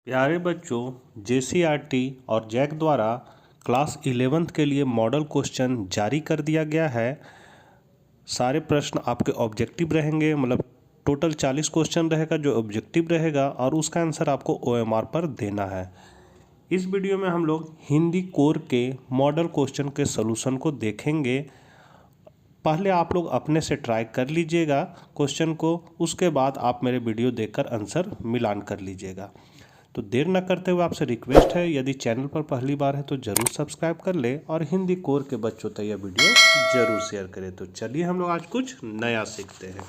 प्यारे बच्चों, JCRT और जैक द्वारा क्लास 11th के लिए मॉडल क्वेश्चन जारी कर दिया गया है। सारे प्रश्न आपके ऑब्जेक्टिव रहेंगे, मतलब टोटल 40 क्वेश्चन रहेगा जो ऑब्जेक्टिव रहेगा और उसका आंसर आपको OMR पर देना है। इस वीडियो में हम लोग हिंदी कोर के मॉडल क्वेश्चन के सॉल्यूशन को देखेंगे। पहले आप लोग अपने से ट्राई कर लीजिएगा क्वेश्चन को, उसके बाद आप मेरे वीडियो देखकर आंसर मिलान कर लीजिएगा। तो देर न करते हुए आपसे रिक्वेस्ट है, यदि चैनल पर पहली बार है तो ज़रूर सब्सक्राइब कर ले और हिंदी कोर के बच्चों तक यह वीडियो ज़रूर शेयर करें। तो चलिए हम लोग आज कुछ नया सीखते हैं।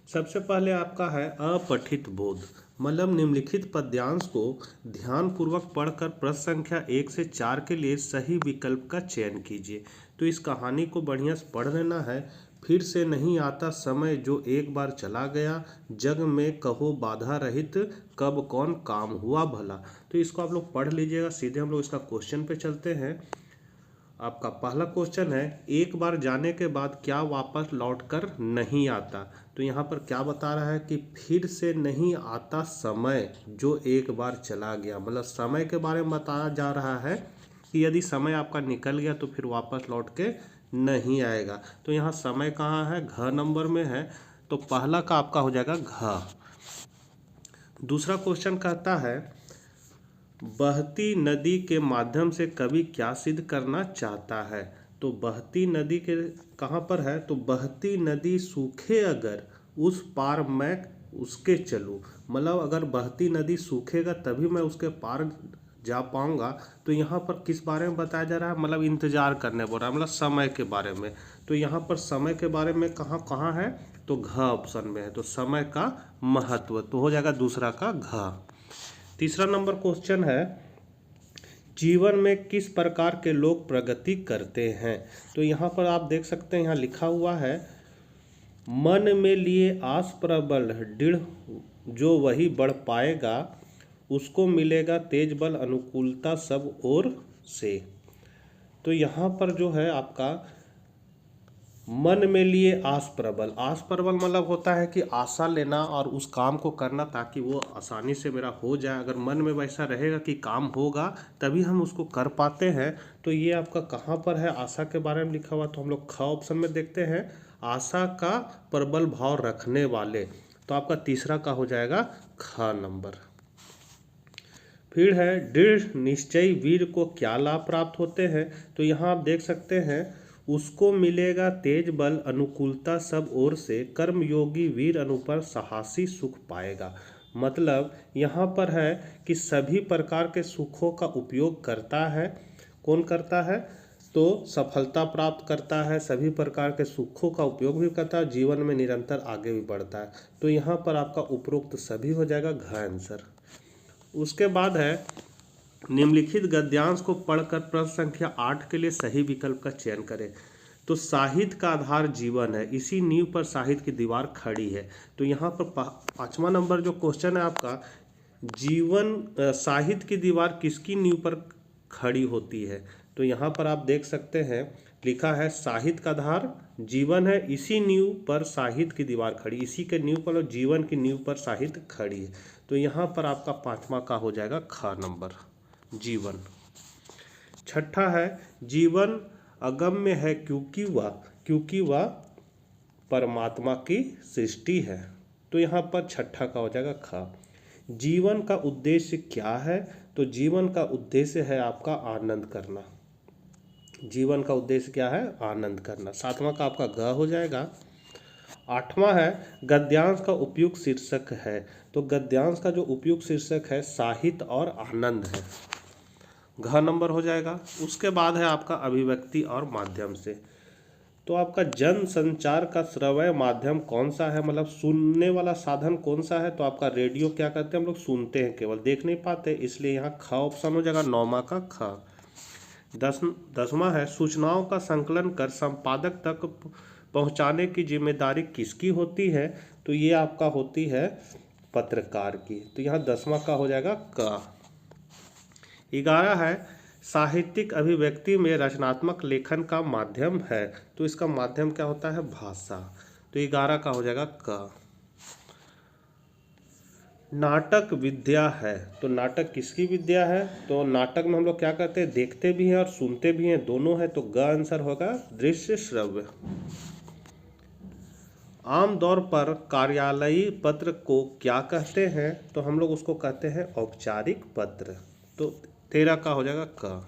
सबसे पहले आपका है अपठित बोध, मतलब निम्नलिखित पद्यांश को ध्यानपूर्वक पढ़कर प्रश्न संख्या 1 से 4 के लिए सही विकल्प का चयन कीजिए। तो इस कहानी को बढ़िया से पढ़ लेना है। फिर से नहीं आता समय जो एक बार चला गया, जग में कहो बाधा रहित, कब कौन काम हुआ भला। तो इसको आप लोग पढ़ लीजिएगा। सीधे हम लोग इसका क्वेश्चन पे चलते हैं। आपका पहला क्वेश्चन है, एक बार जाने के बाद क्या वापस लौटकर नहीं आता। तो यहाँ पर क्या बता रहा है कि फिर से नहीं आता समय जो एक बार चला गया, मतलब समय के बारे में बताया जा रहा है कि यदि समय आपका निकल गया तो फिर वापस लौट के नहीं आएगा। तो यहाँ समय कहाँ है, घ नंबर में है, तो पहला का आपका हो जाएगा घ। दूसरा क्वेश्चन कहता है, बहती नदी के माध्यम से कवि क्या सिद्ध करना चाहता है। तो बहती नदी के कहाँ पर है, तो बहती नदी सूखे अगर उस पार मैं उसके चलूँ, मतलब अगर बहती नदी सूखेगा तभी मैं उसके पार जा पाऊंगा। तो यहाँ पर किस बारे में बताया जा रहा है, मतलब इंतजार करने बोल रहा है, मतलब समय के बारे में। तो यहाँ पर समय के बारे में कहाँ कहाँ है, तो घ ऑप्शन में है। तो समय का महत्व तो हो जाएगा दूसरा का घ। तीसरा नंबर क्वेश्चन है, जीवन में किस प्रकार के लोग प्रगति करते हैं। तो यहाँ पर आप देख सकते हैं, यहाँ लिखा हुआ है, मन में लिए आस प्रबल दृढ़, जो वही बढ़ पाएगा, उसको मिलेगा तेज बल अनुकूलता सब ओर से। तो यहाँ पर जो है आपका मन में लिए आस प्रबल, आस प्रबल मतलब होता है कि आशा लेना और उस काम को करना ताकि वो आसानी से मेरा हो जाए। अगर मन में वैसा रहेगा कि काम होगा तभी हम उसको कर पाते हैं। तो ये आपका कहाँ पर है, आशा के बारे में लिखा हुआ। तो हम लोग ख ऑप्शन में देखते हैं, आशा का प्रबल भाव रखने वाले। तो आपका तीसरा का हो जाएगा ख नंबर। फिर है, दृढ़ निश्चयी वीर को क्या लाभ प्राप्त होते हैं। तो यहाँ आप देख सकते हैं, उसको मिलेगा तेज बल अनुकूलता सब ओर से, कर्मयोगी वीर अनुपर साहसी सुख पाएगा। मतलब यहाँ पर है कि सभी प्रकार के सुखों का उपयोग करता है। कौन करता है, तो सफलता प्राप्त करता है, सभी प्रकार के सुखों का उपयोग भी करता है, जीवन में निरंतर आगे भी बढ़ता है। तो यहाँ पर आपका उपरोक्त सभी हो जाएगा घ आंसर। उसके बाद है, निम्नलिखित गद्यांश को पढ़कर प्रश्न संख्या 8 के लिए सही विकल्प का चयन करें। तो साहित्य का आधार जीवन है, इसी नींव पर साहित्य की दीवार खड़ी है। तो यहाँ पर 5वां नंबर जो क्वेश्चन है आपका, जीवन साहित्य की दीवार किसकी नींव पर खड़ी होती है। तो यहाँ पर आप देख सकते हैं, लिखा है साहित्य का आधार जीवन है, इसी नींव पर साहित्य की दीवार खड़ी, इसी के नींव पर, जीवन की नींव पर साहित्य खड़ी है। तो यहाँ पर आपका 5वां का हो जाएगा ख नंबर, जीवन। छठा है, जीवन अगम्य है क्योंकि वह परमात्मा की सृष्टि है। तो यहाँ पर छठा का हो जाएगा ख। जीवन का उद्देश्य क्या है, तो जीवन का उद्देश्य है आपका आनंद करना। जीवन का उद्देश्य क्या है, आनंद करना। 7वां का आपका ग हो जाएगा। 8वां है, गद्यांश का उपयुक्त शीर्षक है। तो गद्यांश का जो उपयुक्त शीर्षक है साहित्य और आनंद है, घ नंबर हो जाएगा। उसके बाद है आपका अभिव्यक्ति और माध्यम से। तो आपका जन संचार का श्रव्य माध्यम कौन सा है, मतलब सुनने वाला साधन कौन सा है। तो आपका रेडियो क्या करते हैं, हम लोग सुनते हैं, केवल देख नहीं पाते, इसलिए यहाँ ख ऑप्शन हो जाएगा, 9वां का ख। 10वां है, सूचनाओं का संकलन कर संपादक तक पहुंचाने की जिम्मेदारी किसकी होती है। तो ये आपका होती है पत्रकार की। तो यहाँ 10वां का हो जाएगा क। 11 है, साहित्यिक अभिव्यक्ति में रचनात्मक लेखन का माध्यम है। तो इसका माध्यम क्या होता है, भाषा। तो तो 11 का हो जाएगा क। नाटक विद्या है, तो नाटक किसकी विद्या है? तो नाटक में हम लोग क्या करते हैं, देखते भी हैं और सुनते भी हैं, दोनों है, तो ग आंसर होगा दृश्य श्रव्य। आमतौर पर कार्यालयी पत्र को क्या कहते हैं? तो हम लोग उसको कहते हैं औपचारिक पत्र, तो 13 का हो जाएगा क।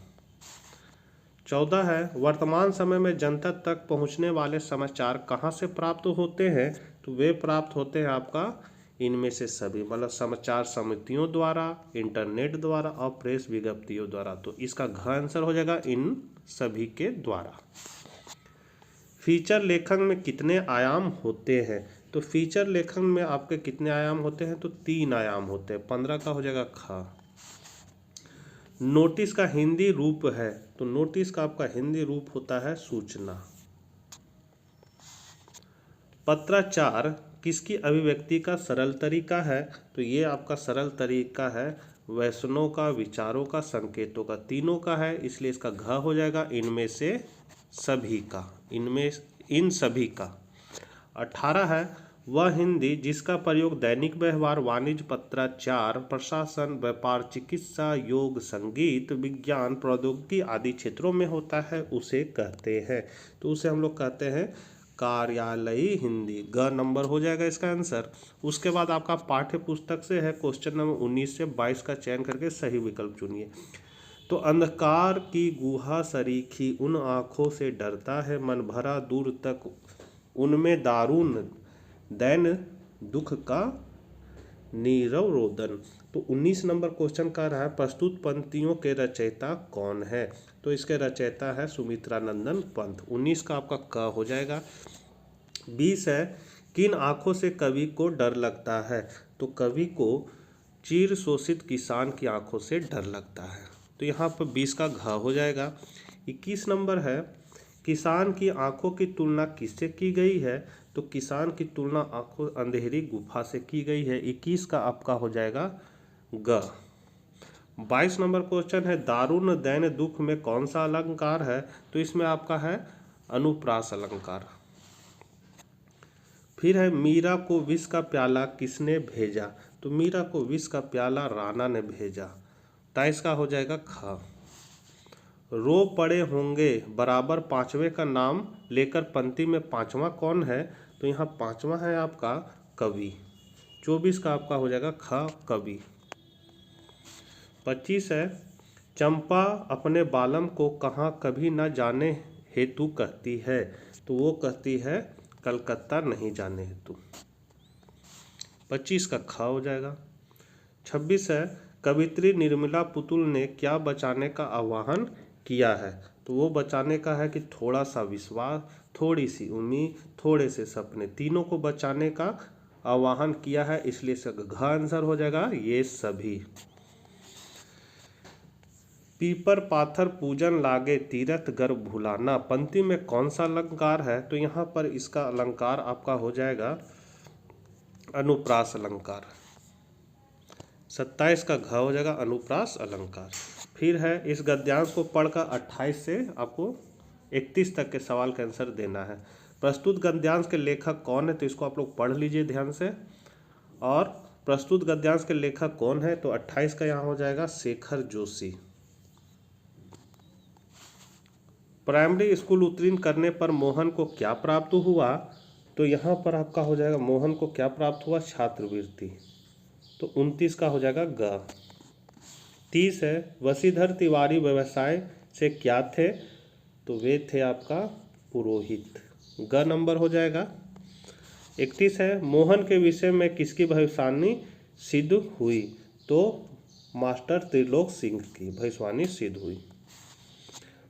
14 है, वर्तमान समय में जनता तक पहुंचने वाले समाचार कहाँ से प्राप्त होते हैं? तो वे प्राप्त होते हैं आपका इनमें से सभी, मतलब समाचार समितियों द्वारा, इंटरनेट द्वारा और प्रेस विज्ञप्तियों द्वारा। तो इसका घ आंसर हो जाएगा इन सभी के द्वारा। फीचर लेखन में कितने आयाम होते हैं? तो फीचर लेखन में आपके कितने आयाम होते हैं? तो 3 आयाम होते हैं। 15 का हो जाएगा ख। नोटिस का हिंदी रूप है, तो नोटिस का आपका हिंदी रूप होता है सूचना। पत्राचार किसकी अभिव्यक्ति का सरल तरीका है? तो ये आपका सरल तरीका है वैष्णव का, विचारों का, संकेतों का, तीनों का है, इसलिए इसका घ हो जाएगा इनमें से सभी का, इनमें इन सभी का। 18 है, वह हिंदी जिसका प्रयोग दैनिक व्यवहार, वाणिज्य, पत्राचार, प्रशासन, व्यापार, चिकित्सा, योग, संगीत, विज्ञान, प्रौद्योगिकी आदि क्षेत्रों में होता है उसे कहते हैं। तो उसे हम लोग कहते हैं कार्यालयी हिंदी। ग नंबर हो जाएगा इसका आंसर। उसके बाद आपका पाठ्य पुस्तक से है क्वेश्चन नंबर 19 से 22 का चयन करके सही विकल्प चुनिए। तो अंधकार की गुहा सरीखी उन आँखों से डरता है, मन भरा दूर तक उनमें दारुण दैन दुख का नीरव रोदन। तो 19 नंबर क्वेश्चन का रहा है प्रस्तुत पंक्तियों के रचयिता कौन है? तो इसके रचयिता है सुमित्रानंदन पंत। 19 का आपका क हो जाएगा। 20 है, किन आँखों से कवि को डर लगता है? तो कवि को चीर शोषित किसान की आंखों से डर लगता है, तो यहाँ पर 20 का घ हो जाएगा। 21 नंबर है, किसान की आंखों की तुलना किससे की गई है? तो किसान की तुलना आंखों अंधेरी गुफा से की गई है। 21 का आपका हो जाएगा ग। 22 नंबर क्वेश्चन है, दारुण दैन दुख में कौन सा अलंकार है? तो इसमें आपका है अनुप्रास अलंकार। फिर है, मीरा को विष का प्याला किसने भेजा? तो मीरा को विष का प्याला राणा ने भेजा। 23 का हो जाएगा ख। रो पड़े होंगे बराबर पांचवें का नाम लेकर पंक्ति में पांचवा कौन है? तो यहाँ पांचवा है आपका कवि। 24 का आपका हो जाएगा ख, कवि। 25 है, चंपा अपने बालम को कहाँ कभी न जाने हेतु कहती है? तो वो कहती है कलकत्ता नहीं जाने हेतु। 25 का ख हो जाएगा। 26 है, कवित्री निर्मला पुतुल ने क्या बचाने का आह्वान किया है? तो वो बचाने का है कि थोड़ा सा विश्वास, थोड़ी सी उम्मीद, थोड़े से सपने, तीनों को बचाने का आह्वान किया है, इसलिए घ आंसर हो जाएगा ये सभी। पीपर पाथर पूजन लागे तीरथ गर्भ भुलाना पंक्ति में कौन सा अलंकार है? तो यहाँ पर इसका अलंकार आपका हो जाएगा अनुप्रास अलंकार। 27 का घ हो जाएगा अनुप्रास अलंकार। फिर है, इस गद्यांश को पढ़कर 28 से आपको 31 तक के सवाल का आंसर देना है। प्रस्तुत गद्यांश के लेखक कौन है? तो इसको आप लोग पढ़ लीजिए ध्यान से। और प्रस्तुत गद्यांश के लेखक कौन है? तो 28 का यहाँ हो जाएगा शेखर जोशी। प्राइमरी स्कूल उत्तीर्ण करने पर मोहन को क्या प्राप्त हुआ? तो यहाँ पर आपका हो जाएगा मोहन को क्या प्राप्त हुआ? छात्रवृत्ति। तो 29 का हो जाएगा ग। 30 है, वशीधर तिवारी व्यवसाय से क्या थे? तो वे थे आपका पुरोहित। ग नंबर हो जाएगा। 31 है, मोहन के विषय में किसकी भविष्यवाणी सिद्ध हुई? तो मास्टर त्रिलोक सिंह की भविष्यवाणी सिद्ध हुई।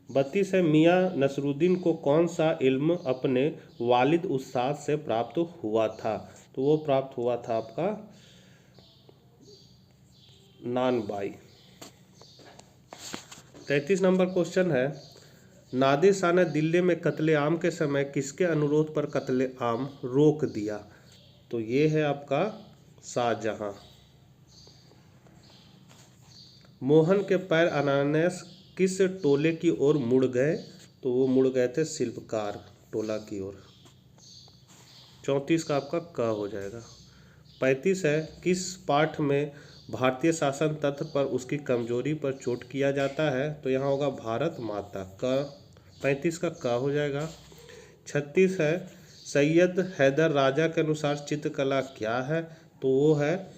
32 है, मियाँ नसरुद्दीन को कौन सा इल्म अपने वालिद उस्ताद से प्राप्त हुआ था? तो वो प्राप्त हुआ था आपका नानबाई। 33 नंबर क्वेश्चन है, नादिर शाह ने दिल्ली में कत्लेआम के समय किसके अनुरोध पर कत्लेआम रोक दिया? तो ये है आपका शाहजहां। मोहन के पैर अनायास किस टोले की ओर मुड़ गए? तो वो मुड़ गए थे शिल्पकार टोला की ओर। 34 का आपका क हो जाएगा। 35 है, किस पाठ में भारतीय शासन तंत्र पर उसकी कमजोरी पर चोट किया जाता है? तो यहाँ होगा भारत माता क। 35 का क हो जाएगा। 36 है, सैयद हैदर राजा के अनुसार चित्रकला क्या है? तो वो है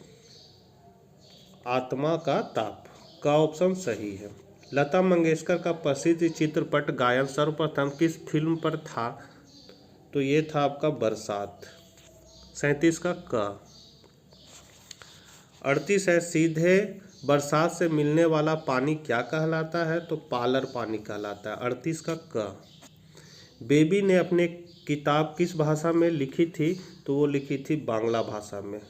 आत्मा का ताप। का ऑप्शन सही है। लता मंगेशकर का प्रसिद्ध चित्रपट गायन सर्वप्रथम किस फिल्म पर था? तो ये था आपका बरसात। 37 का क। 38 है, सीधे बरसात से मिलने वाला पानी क्या कहलाता है? तो पालर पानी कहलाता है। 38 का क। बेबी ने अपने किताब किस भाषा में लिखी थी? तो वो लिखी थी बांग्ला भाषा में।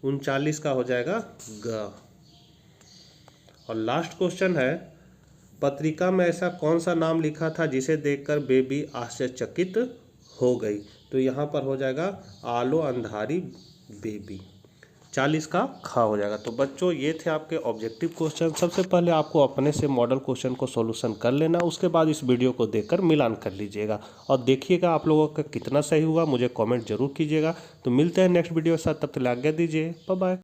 39 का हो जाएगा ग। और लास्ट क्वेश्चन है, पत्रिका में ऐसा कौन सा नाम लिखा था जिसे देखकर बेबी आश्चर्यचकित हो गई? तो यहाँ पर हो जाएगा आलो अंधारी बेबी। 40 का ख हो जाएगा। तो बच्चों ये थे आपके ऑब्जेक्टिव क्वेश्चन। सबसे पहले आपको अपने से मॉडल क्वेश्चन को सॉल्यूशन कर लेना, उसके बाद इस वीडियो को देखकर मिलान कर लीजिएगा और देखिएगा आप लोगों का कितना सही हुआ, मुझे कमेंट जरूर कीजिएगा। तो मिलते हैं नेक्स्ट वीडियो के साथ, तब तक आज्ञा दीजिए, बाय बाय।